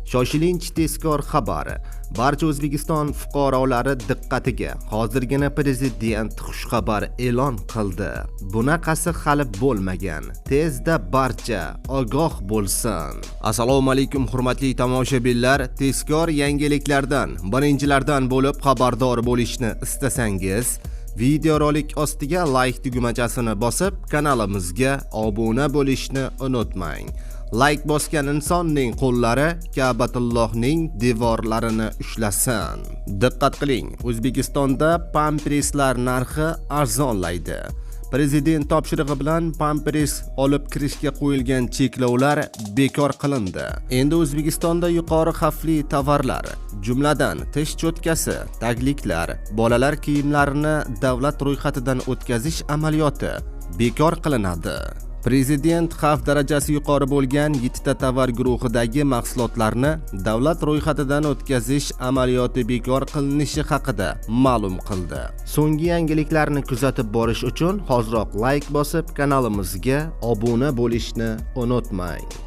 Shoshilinch tezkor xabar. Barcha O'zbekiston fuqarolari diqqatiga. Hozirgina prezident xushxabar e'lon qildi. Bunaqasi hali bo'lmagan. Tezda barcha ogoh bo'lsin. Assalomu alaykum hurmatli tomoshabinlar. Tezkor yangiliklardan, birinchilardan bo'lib xabardor bo'lishni istasangiz, videorolik ostiga like tugmachasini bosib, kanalimizga obuna bo'lishni unutmang. Like bosgan insonning qo'llari Ka'batullohning devorlarini ushlasin. Diqqat qiling, O'zbekistonda pamperslar narxi arzonlaydi. Prezident topshirig'i bilan pampers olib kirishga qo'yilgan cheklovlar bekor qilindi. Endi O'zbekistonda yuqori xavfli tovarlar, jumladan tish cho'tkasi, tagliklar, bolalar kiyimlarini davlat ro'yxatidan o'tkazish amaliyoti bekor qilinadi. Prezident xavf darajasi yuqori bo'lgan 7 ta tovar guruhidagi mahsulotlarni davlat ro'yxatidan o'tkazish amaliyoti bekor qilinishi haqida ma'lum qildi. So'nggi yangiliklarni kuzatib borish uchun hoziroq like bosib, kanalimizga obuna bo'lishni unutmang.